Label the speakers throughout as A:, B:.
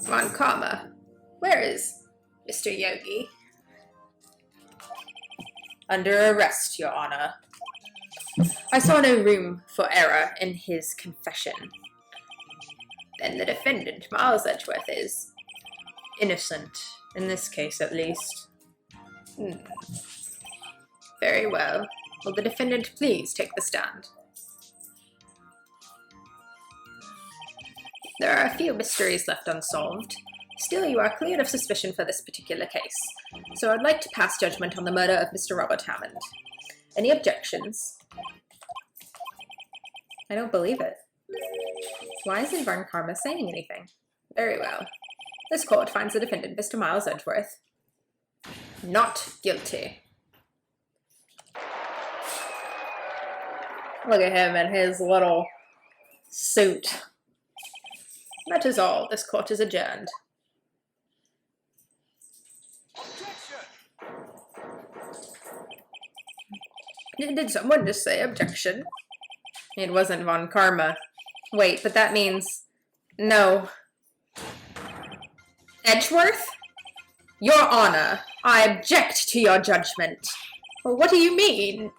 A: Von Karma. Where is Mr. Yogi? Under arrest, Your Honor. I saw no room for error in his confession. Then the defendant, Miles Edgeworth, is innocent, in this case at least. Very well. Will the defendant please take the stand? There are a few mysteries left unsolved. Still, you are cleared of suspicion for this particular case, so I'd like to pass judgment on the murder of Mr. Robert Hammond. Any objections? I don't believe it. Why isn't Von Karma saying anything? Very well. This court finds the defendant, Mr. Miles Edgeworth, not guilty. Look at him in his little suit. That is all. This court is adjourned. Did someone just say objection? It wasn't Von Karma. Wait, but that means... No. Edgeworth? Your Honor, I object to your judgment. Well, what do you mean?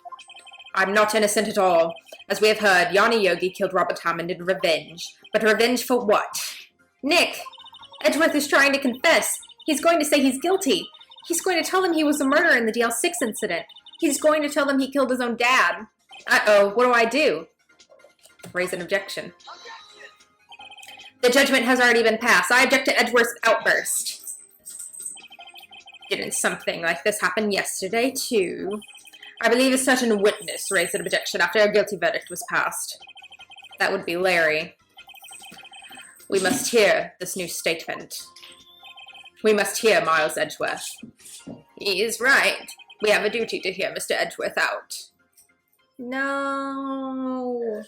A: I'm not innocent at all. As we have heard, Yanni Yogi killed Robert Hammond in revenge. But revenge for what? Nick! Edgeworth is trying to confess. He's going to say he's guilty. He's going to tell them he was the murderer in the DL6 incident. He's going to tell them he killed his own dad. Uh-oh, what do? Raise an objection. The judgment has already been passed. I object to Edgeworth's outburst. Didn't something like this happen yesterday, too? I believe a certain witness raised an objection after a guilty verdict was passed. That would be Larry. We must hear this new statement. We must hear Miles Edgeworth. He is right. We have a duty to hear Mr. Edgeworth out. No.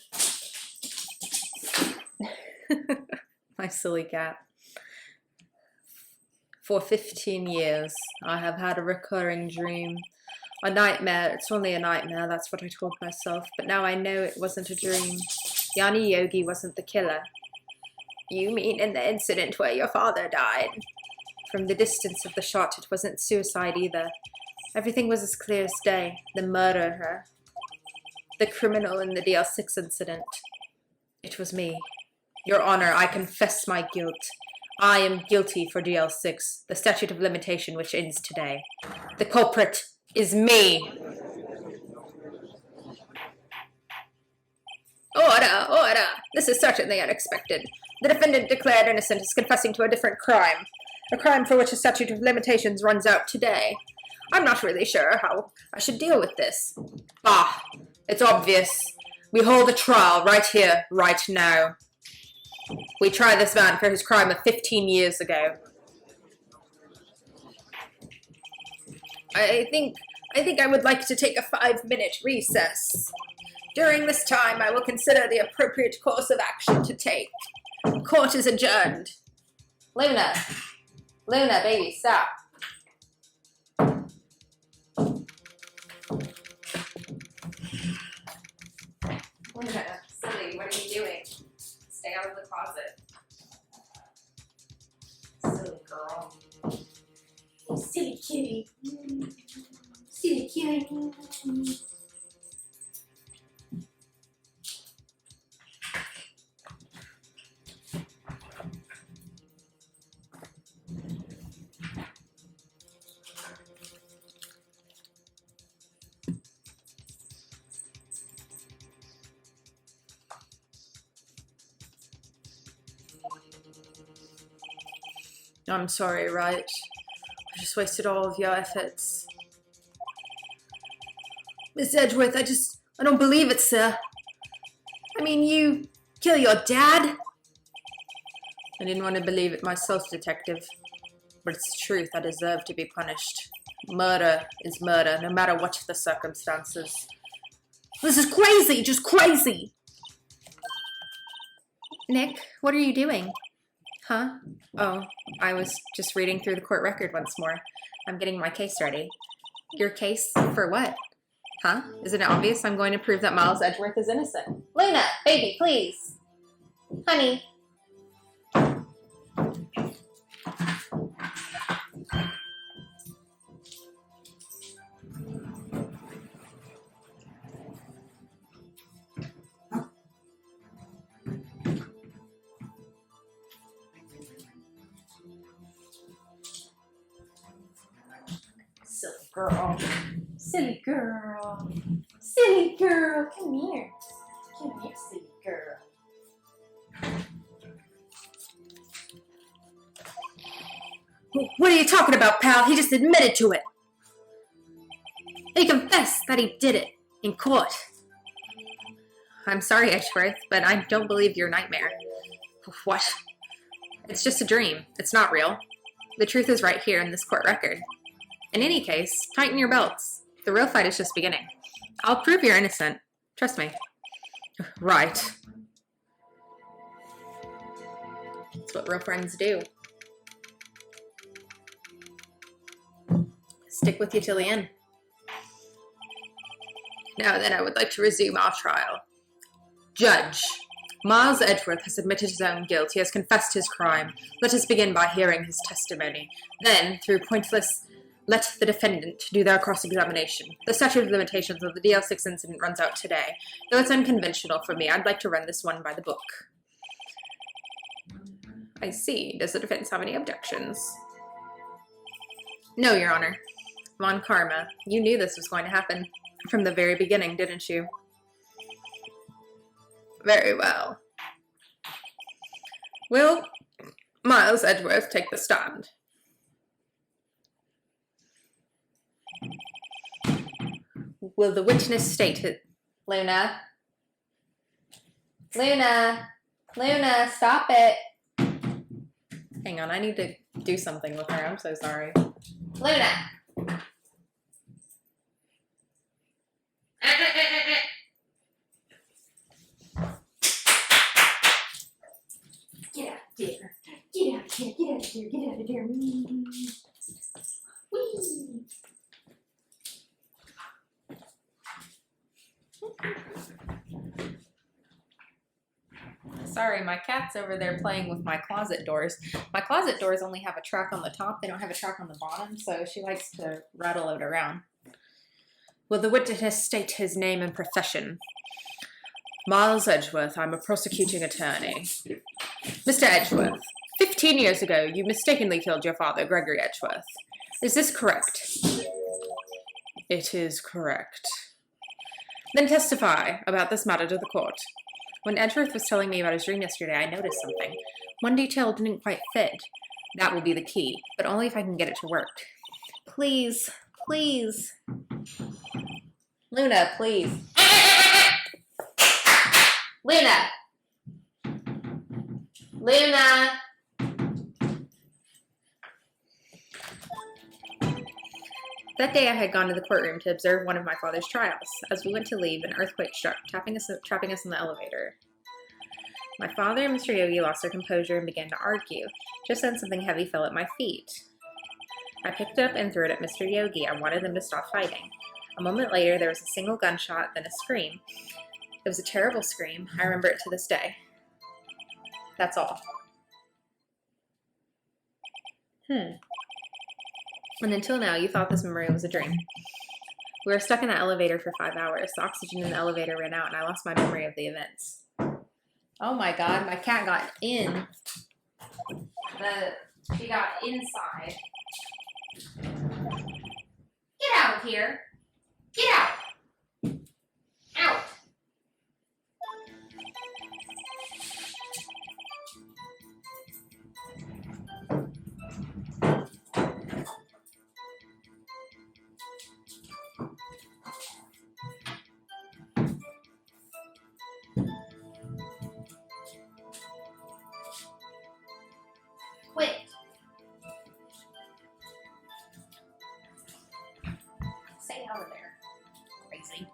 A: My silly cat. For 15 years, I have had a recurring dream. A nightmare. It's only a nightmare, that's what I told myself. But now I know it wasn't a dream. Yanni Yogi wasn't the killer. You mean in the incident where your father died? From the distance of the shot, it wasn't suicide either. Everything was as clear as day. The murderer. The criminal in the DL6 incident. It was me. Your Honor, I confess my guilt. I am guilty for DL6, the statute of limitation which ends today. The culprit is me. Order! This is certainly unexpected. The defendant declared innocent is confessing to a different crime. A crime for which the statute of limitations runs out today. I'm not really sure how I should deal with this. Bah, it's obvious. We hold a trial right here, right now. We try this man for his crime of 15 years ago. I think I would like to take a 5-minute recess. During this time, I will consider the appropriate course of action to take. Court is adjourned. Luna, baby, stop. Luna, silly, what are you doing? Stay out of the closet. Silly girl. Silly kitty. Silly kitty. I'm sorry, right? I just wasted all of your efforts. Miss Edgeworth, I don't believe it, sir. I mean, you kill your dad? I didn't want to believe it myself, detective. But it's the truth. I deserve to be punished. Murder is murder, no matter what the circumstances. This is crazy, just crazy! Nick, what are you doing? Huh? Oh, I was just reading through the court record once more. I'm getting my case ready. Your case? For what? Huh? Isn't it obvious? I'm going to prove that Miles Edgeworth is innocent. Luna, baby, please. Honey. Silly girl. Silly girl. Silly girl. Come here. Come here, silly girl. What are you talking about, pal? He just admitted to it. He confessed that he did it in court. I'm sorry, Edgeworth, but I don't believe your nightmare. What? It's just a dream. It's not real. The truth is right here in this court record. In any case, tighten your belts. The real fight is just beginning. I'll prove you're innocent. Trust me. Right. That's what real friends do. Stick with you till the end. Now then, I would like to resume our trial. Judge, Miles Edgeworth has admitted his own guilt. He has confessed his crime. Let us begin by hearing his testimony. Then, through pointless, let the defendant do their cross-examination. The statute of limitations of the DL6 incident runs out today. Though it's unconventional for me, I'd like to run this one by the book. I see. Does the defense have any objections? No, Your Honor. Von Karma, you knew this was going to happen from the very beginning, didn't you? Very well. Will Miles Edgeworth take the stand? Will the witness state it? Luna? Luna? Luna, stop it! Hang on, I need to do something with her. I'm so sorry. Luna! Get out of here. Get out of here. Get out of here. Get out of here. Whee! Sorry, my cat's over there playing with my closet doors. My closet doors only have a track on the top. They don't have a track on the bottom, so she likes to rattle it around. Will the witness state his name and profession? Miles Edgeworth, I'm a prosecuting attorney. Mr. Edgeworth, 15 years ago, you mistakenly killed your father, Gregory Edgeworth. Is this correct? It is correct. Then testify about this matter to the court. When Edgeworth was telling me about his dream yesterday, I noticed something. One detail didn't quite fit. That will be the key, but only if I can get it to work. Please, please. Luna, please. Luna! Luna! That day I had gone to the courtroom to observe one of my father's trials. As we went to leave, an earthquake struck, trapping us in the elevator. My father and Mr. Yogi lost their composure and began to argue. Just then something heavy fell at my feet. I picked it up and threw it at Mr. Yogi. I wanted them to stop fighting. A moment later, there was a single gunshot, then a scream. It was a terrible scream. I remember it to this day. That's all. And until now, you thought this memory was a dream. We were stuck in that elevator for 5 hours. The oxygen in the elevator ran out, and I lost my memory of the events. Oh my god, my cat got in. She got inside. Get out of here. Get out. Out. Quit. Stay out of there. Crazy.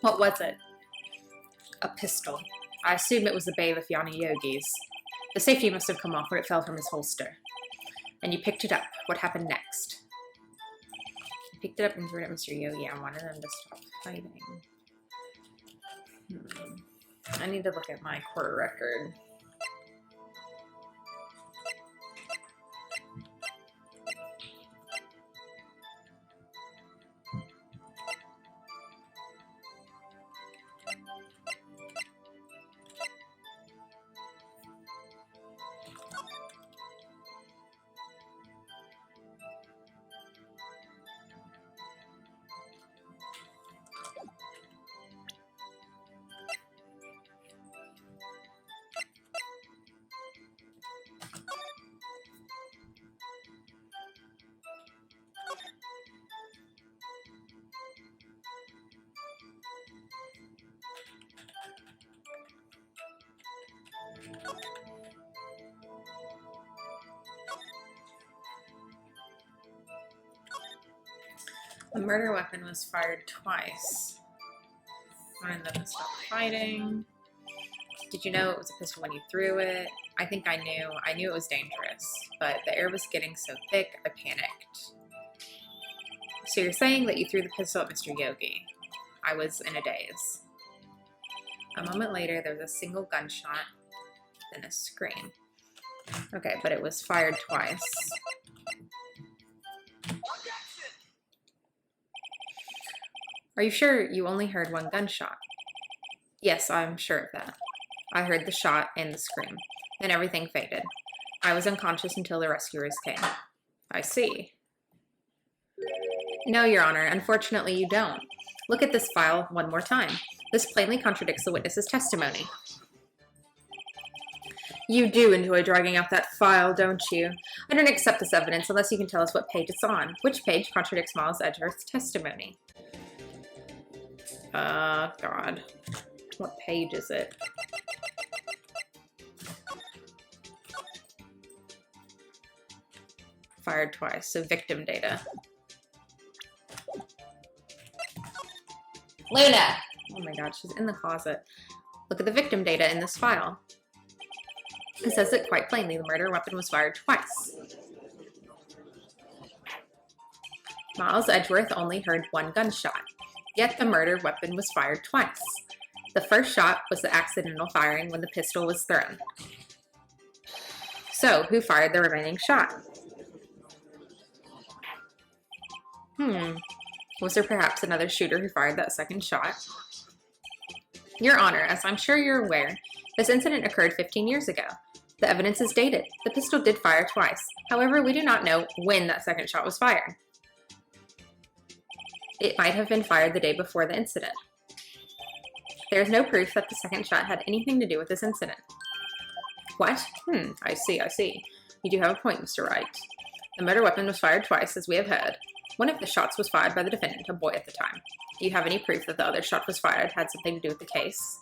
A: What was it? A pistol. I assume it was the bailiff Yanni Yogi's. The safety must have come off when it fell from his holster. And you picked it up. What happened next? I picked it up and threw it at Mr. Yogi. I wanted them to stop fighting. I need to look at my court record. The murder weapon was fired twice. Wanted them to stop fighting. Did you know it was a pistol when you threw it? I think I knew. I knew it was dangerous, but the air was getting so thick, I panicked. So you're saying that you threw the pistol at Mr. Yogi. I was in a daze. A moment later, there was a single gunshot, then a scream. Okay, but it was fired twice. Are you sure you only heard one gunshot? Yes, I'm sure of that. I heard the shot and the scream. Then everything faded. I was unconscious until the rescuers came. I see. No, Your Honor, unfortunately you don't. Look at this file one more time. This plainly contradicts the witness's testimony. You do enjoy dragging out that file, don't you? I don't accept this evidence unless you can tell us what page it's on. Which page contradicts Miles Edgeworth's testimony? God. What page is it? Fired twice, so victim data. Luna! Oh my god, she's in the closet. Look at the victim data in this file. It says it quite plainly. The murder weapon was fired twice. Miles Edgeworth only heard one gunshot, yet the murder weapon was fired twice. The first shot was the accidental firing when the pistol was thrown. So, who fired the remaining shot? Was there perhaps another shooter who fired that second shot? Your Honor, as I'm sure you're aware, this incident occurred 15 years ago. The evidence is dated. The pistol did fire twice. However, we do not know when that second shot was fired. It might have been fired the day before the incident. There is no proof that the second shot had anything to do with this incident. What? I see. You do have a point, Mr. Wright. The murder weapon was fired twice, as we have heard. One of the shots was fired by the defendant, a boy at the time. Do you have any proof that the other shot was fired had something to do with the case?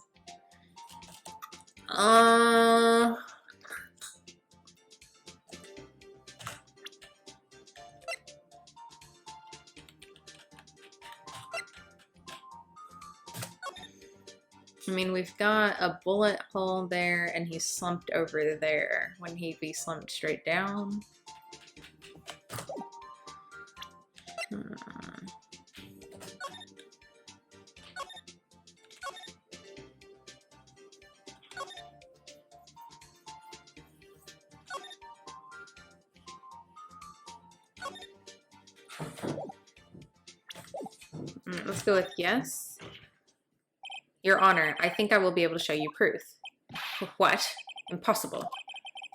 A: I mean, we've got a bullet hole there, and he's slumped over there. Wouldn't he be slumped straight down? Let's go with yes. Your Honor, I think I will be able to show you proof. What? Impossible.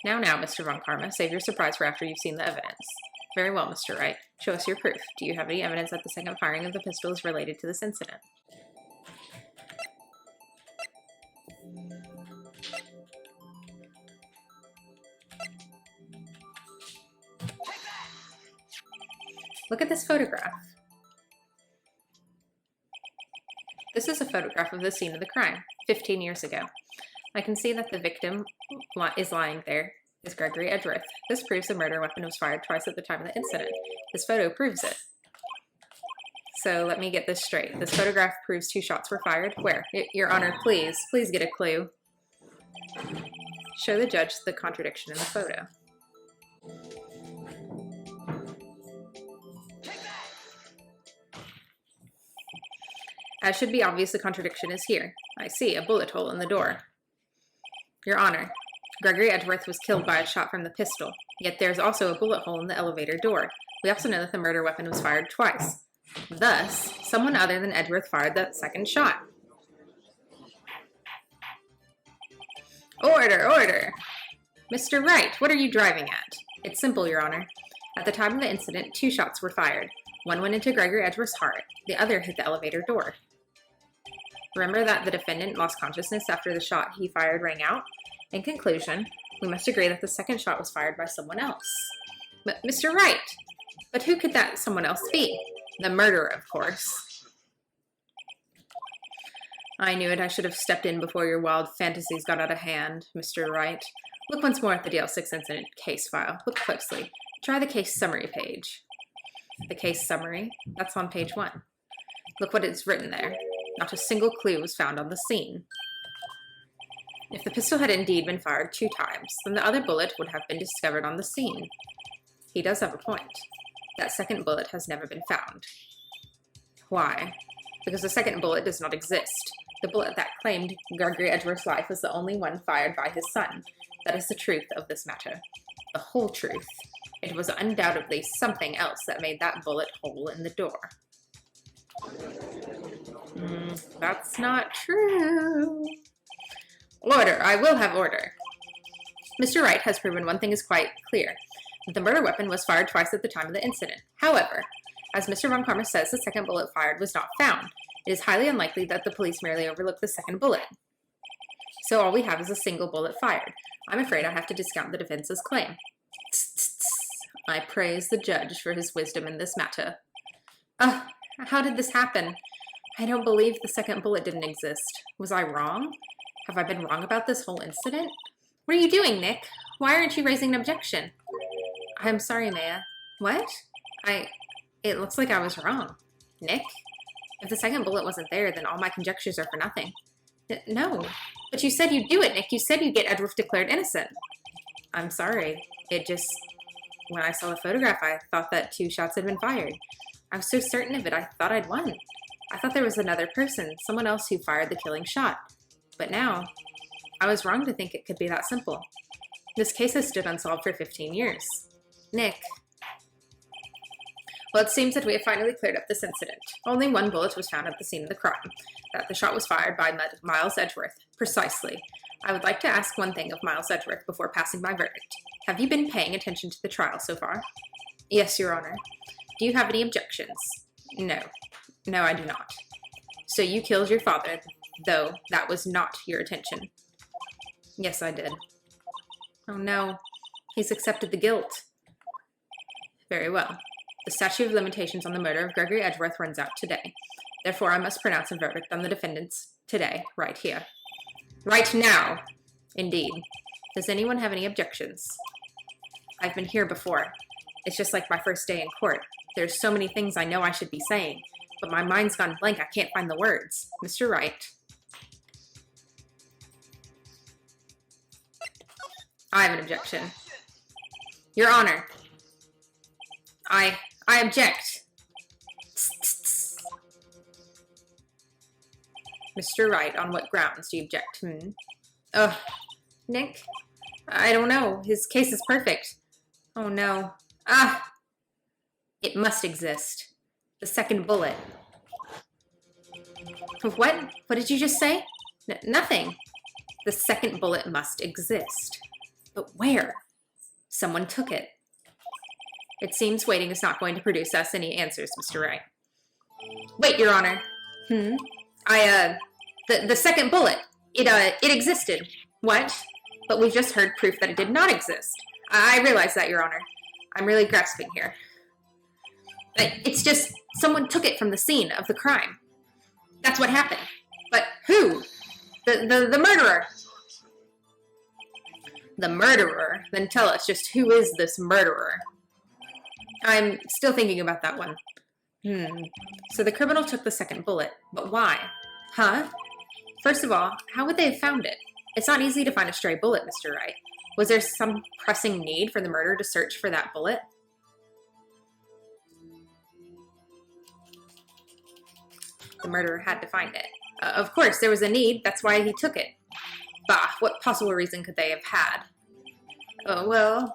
A: Now, Mr. Von Karma, save your surprise for after you've seen the evidence. Very well, Mr. Wright. Show us your proof. Do you have any evidence that the second firing of the pistol is related to this incident? Look at this photograph. This is a photograph of the scene of the crime, 15 years ago. I can see that the victim is lying there, is Gregory Edgeworth. This proves the murder weapon was fired twice at the time of the incident. This photo proves it. So let me get this straight. This photograph proves 2 shots were fired. Where? Your Honor, please get a clue. Show the judge the contradiction in the photo. As should be obvious, the contradiction is here. I see a bullet hole in the door. Your Honor, Gregory Edgeworth was killed by a shot from the pistol, yet there's also a bullet hole in the elevator door. We also know that the murder weapon was fired twice. Thus, someone other than Edgeworth fired that second shot. Order, order! Mr. Wright, what are you driving at? It's simple, Your Honor. At the time of the incident, 2 shots were fired. One went into Gregory Edgeworth's heart, the other hit the elevator door. Remember that the defendant lost consciousness after the shot he fired rang out? In conclusion, we must agree that the second shot was fired by someone else. But Mr. Wright! But who could that someone else be? The murderer, of course. I knew it. I should have stepped in before your wild fantasies got out of hand, Mr. Wright. Look once more at the DL6 incident case file. Look closely. Try the case summary page. The case summary? That's on page 1. Look what it's written there. Not a single clue was found on the scene. If the pistol had indeed been fired 2 times, then the other bullet would have been discovered on the scene. He does have a point. That second bullet has never been found. Why? Because the second bullet does not exist. The bullet that claimed Gregory Edgeworth's life was the only one fired by his son. That is the truth of this matter. The whole truth. It was undoubtedly something else that made that bullet hole in the door. That's not true. Order. I will have order. Mr. Wright has proven one thing is quite clear. The murder weapon was fired twice at the time of the incident. However, as Mr. Von Karma says, the second bullet fired was not found. It is highly unlikely that the police merely overlooked the second bullet. So all we have is a single bullet fired. I'm afraid I have to discount the defense's claim. I praise the judge for his wisdom in this matter. How did this happen? I don't believe the second bullet didn't exist. Was I wrong? Have I been wrong about this whole incident? What are you doing, Nick? Why aren't you raising an objection? I'm sorry, Maya. What? It looks like I was wrong. Nick? If the second bullet wasn't there, then all my conjectures are for nothing. No. But you said you'd do it, Nick. You said you'd get Edgeworth declared innocent. I'm sorry. When I saw the photograph, I thought that 2 shots had been fired. I was so certain of it, I thought I'd won. I thought there was another person, someone else who fired the killing shot. But now, I was wrong to think it could be that simple. This case has stood unsolved for 15 years. Nick. Well, it seems that we have finally cleared up this incident. Only 1 bullet was found at the scene of the crime. That the shot was fired by Miles Edgeworth. Precisely. I would like to ask one thing of Miles Edgeworth before passing my verdict. Have you been paying attention to the trial so far? Yes, Your Honor. Do you have any objections? No. No, I do not. So you killed your father, though that was not your intention. Yes, I did. Oh no. He's accepted the guilt. Very well. The statute of limitations on the murder of Gregory Edgeworth runs out today. Therefore, I must pronounce a verdict on the defendants today, right here. Right now! Indeed. Does anyone have any objections? I've been here before. It's just like my first day in court. There's so many things I know I should be saying, but my mind's gone blank. I can't find the words. Mr. Wright. I have an objection. Your Honor. I object. Mr. Wright, on what grounds do you object? Nick? I don't know. His case is perfect. Oh no. It must exist. The second bullet. What? What did you just say? Nothing. The second bullet must exist. But where? Someone took it. It seems waiting is not going to produce us any answers, Mr. Wright. Wait, Your Honor. The second bullet. It existed. What? But we've just heard proof that it did not exist. I realize that, Your Honor. I'm really grasping here. It's just someone took it from the scene of the crime. That's what happened. But who? The murderer. The murderer? Then tell us, just who is this murderer? I'm still thinking about that one. So the criminal took the second bullet, but why? Huh? First of all, how would they have found it? It's not easy to find a stray bullet, Mr. Wright. Was there some pressing need for the murderer to search for that bullet? The murderer had to find it. Of course, there was a need. That's why he took it. Bah, what possible reason could they have had? Oh, well,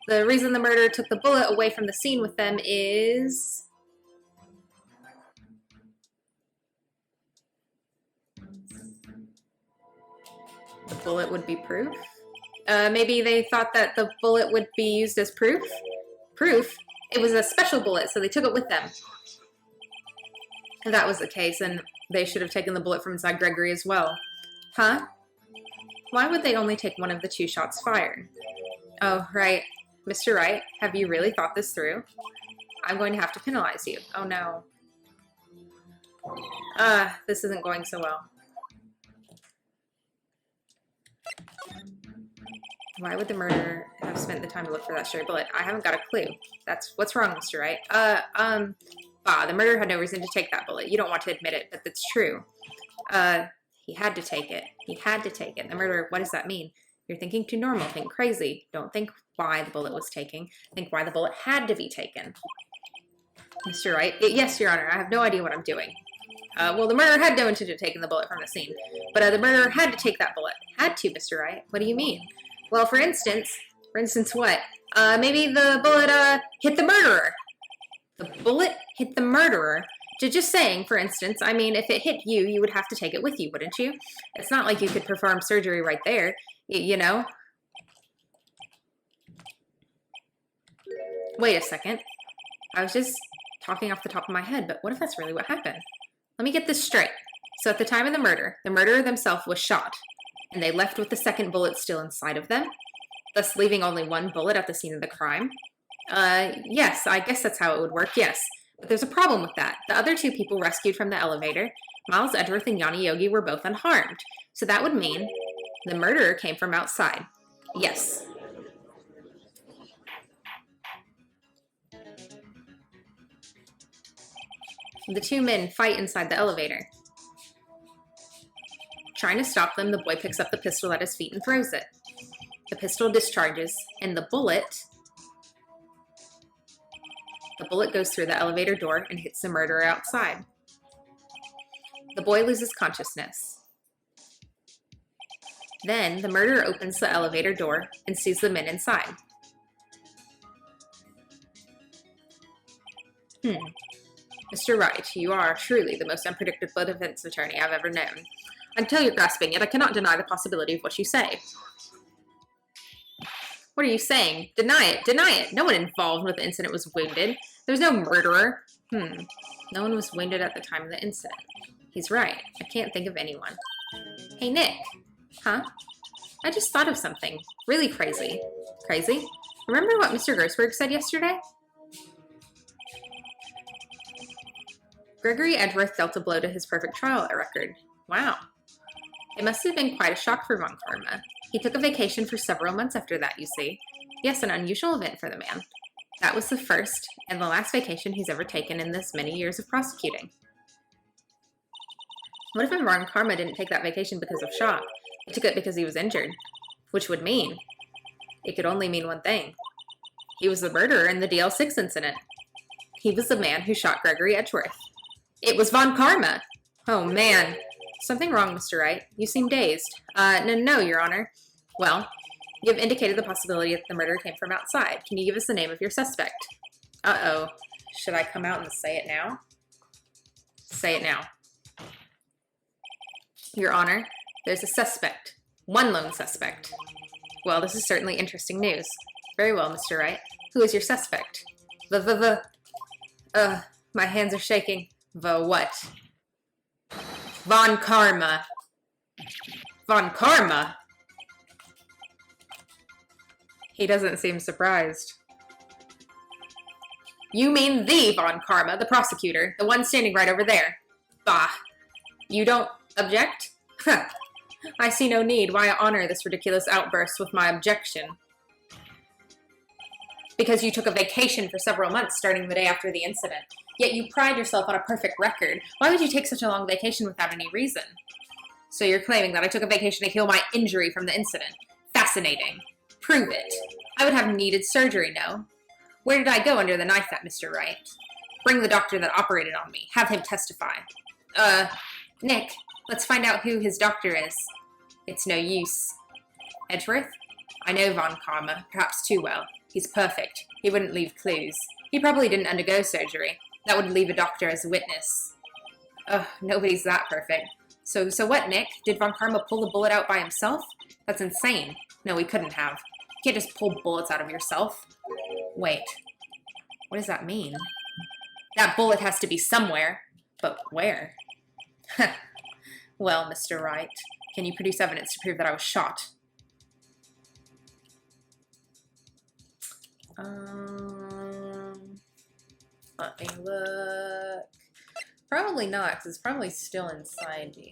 A: the reason the murderer took the bullet away from the scene with them is... the bullet would be proof? Maybe they thought that the bullet would be used as proof? Proof? It was a special bullet, so they took it with them. If that was the case, and they should have taken the bullet from inside Gregory as well. Huh? Why would they only take one of the 2 shots fired? Oh, right. Mr. Wright, have you really thought this through? I'm going to have to penalize you. Oh, no. This isn't going so well. Why would the murderer have spent the time to look for that stray bullet? I haven't got a clue. What's wrong, Mr. Wright? The murderer had no reason to take that bullet. You don't want to admit it, but that's true. He had to take it. He had to take it. The murderer, what does that mean? You're thinking too normal. Think crazy. Don't think why the bullet was taken. Think why the bullet had to be taken. Mr. Wright? Yes, Your Honor. I have no idea what I'm doing. Well, the murderer had no intention of taking the bullet from the scene, but the murderer had to take that bullet. Had to, Mr. Wright. What do you mean? Well, for instance what? Maybe the bullet, hit the murderer. The bullet hit the murderer? Just saying, for instance, I mean, if it hit you, you would have to take it with you, wouldn't you? It's not like you could perform surgery right there, you know? Wait a second. I was just talking off the top of my head, but what if that's really what happened? Let me get this straight. So at the time of the murderer themselves was shot, and they left with the second bullet still inside of them, thus leaving only 1 bullet at the scene of the crime? Yes, I guess that's how it would work, yes. But there's a problem with that. The other 2 people rescued from the elevator, Miles Edgeworth and Yanni Yogi, were both unharmed. So that would mean the murderer came from outside. Yes. The 2 men fight inside the elevator. Trying to stop them, the boy picks up the pistol at his feet and throws it. The pistol discharges, and the bullet goes through the elevator door and hits the murderer outside. The boy loses consciousness. Then, the murderer opens the elevator door and sees the men inside. Mr. Wright, you are truly the most unpredictable defense attorney I've ever known. Until you're grasping it, I cannot deny the possibility of what you say. What are you saying? Deny it! Deny it! No one involved with the incident was wounded. There was no murderer. No one was wounded at the time of the incident. He's right. I can't think of anyone. Hey, Nick. Huh? I just thought of something. Really crazy. Crazy? Remember what Mr. Grossberg said yesterday? Gregory Edgeworth dealt a blow to his perfect trial record. Wow. It must have been quite a shock for Von Karma. He took a vacation for several months after that, you see. Yes, an unusual event for the man. That was the first and the last vacation he's ever taken in this many years of prosecuting. What if Von Karma didn't take that vacation because of shock? He took it because he was injured. Which would mean, it could only mean one thing. He was the murderer in the DL6 incident. He was the man who shot Gregory Edgeworth. It was Von Karma! Oh, man. Something wrong, Mr. Wright. You seem dazed. No, Your Honor. Well, you have indicated the possibility that the murder came from outside. Can you give us the name of your suspect? Uh-oh. Should I come out and say it now? Say it now. Your Honor, there's a suspect. One lone suspect. Well, this is certainly interesting news. Very well, Mr. Wright. Who is your suspect? My hands are shaking. The what? Von Karma. Von Karma? He doesn't seem surprised. You mean the Von Karma, the prosecutor, the one standing right over there. Bah. You don't object? I see no need. Why honor this ridiculous outburst with my objection? Because you took a vacation for several months starting the day after the incident. Yet you pride yourself on a perfect record. Why would you take such a long vacation without any reason? So you're claiming that I took a vacation to heal my injury from the incident. Fascinating. Prove it. I would have needed surgery, no? Where did I go under the knife at, Mr. Wright? Bring the doctor that operated on me. Have him testify. Nick, let's find out who his doctor is. It's no use. Edgeworth? I know Von Karma, perhaps too well. He's perfect. He wouldn't leave clues. He probably didn't undergo surgery. That would leave a doctor as a witness. Ugh, nobody's that perfect. So what, Nick? Did Von Karma pull the bullet out by himself? That's insane. No, he couldn't have. You can't just pull bullets out of yourself. Wait. What does that mean? That bullet has to be somewhere. But where? Well, Mr. Wright, can you produce evidence to prove that I was shot? Let me look. Probably not, because it's probably still inside you.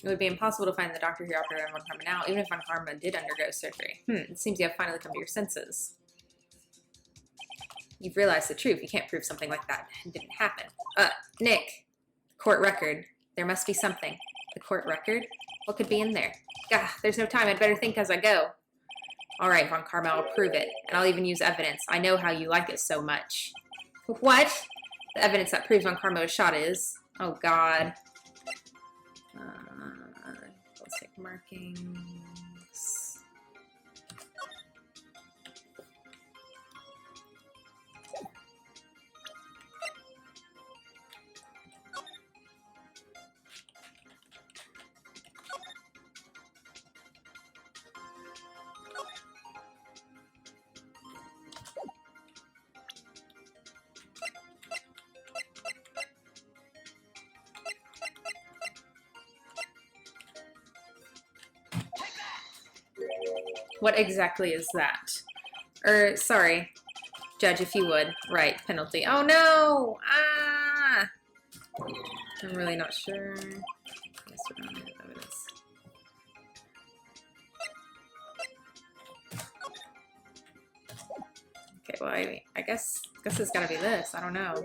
A: It would be impossible to find the doctor who operated on Von Karma now, even if Von Karma did undergo surgery. It seems you have finally come to your senses. You've realized the truth. You can't prove something like that didn't happen. Nick. Court record. There must be something. The court record? What could be in there? Gah, there's no time. I'd better think as I go. All right, Von Karma, I'll prove it. And I'll even use evidence. I know how you like it so much. What? The evidence that proves Von Karma was shot is... Oh, God. Let's take markings. What exactly is that? Sorry. Judge, if you would. Right, penalty. Oh no! Ah! I'm really not sure. Yes, we don't have evidence. Okay, well, I guess it's gotta be this. I don't know.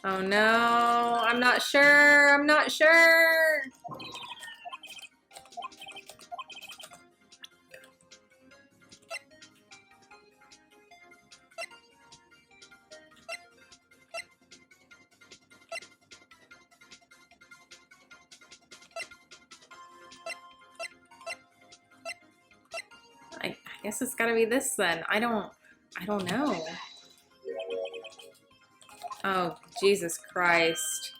A: Oh no! I'm not sure! I'm not sure! I guess it's gotta be this then. I don't know. Oh, Jesus Christ.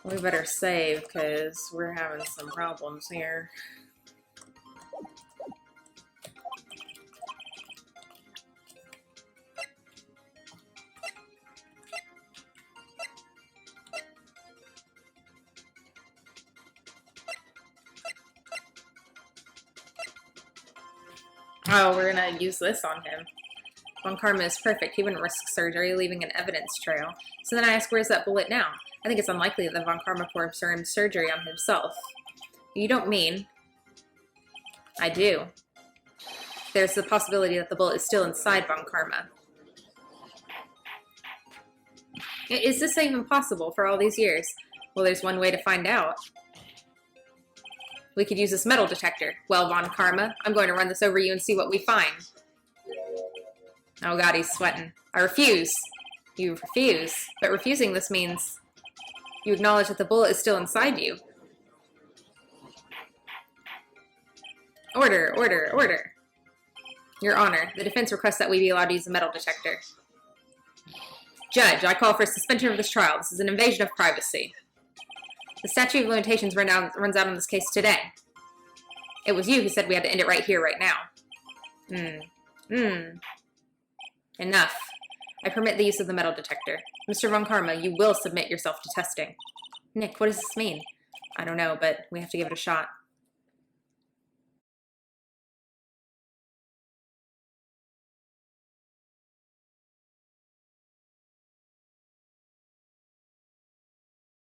A: We better save, because we're having some problems here. Oh, we're gonna use this on him. Von Karma is perfect. He wouldn't risk surgery, leaving an evidence trail. So then I ask, where's that bullet now? I think it's unlikely that Von Karma performed surgery on himself. You don't mean? I do. There's the possibility that the bullet is still inside Von Karma. Is this even possible for all these years? Well, there's one way to find out. We could use this metal detector. Well, Von Karma, I'm going to run this over you and see what we find. Oh God, he's sweating. I refuse. You refuse. But refusing this means you acknowledge that the bullet is still inside you. Order, order, order. Your Honor, the defense requests that we be allowed to use the metal detector. Judge, I call for suspension of this trial. This is an invasion of privacy. The statute of limitations runs out on this case today. It was you who said we had to end it right here, right now. Enough. I permit the use of the metal detector. Mr. Von Karma, you will submit yourself to testing. Nick, what does this mean? I don't know, but we have to give it a shot.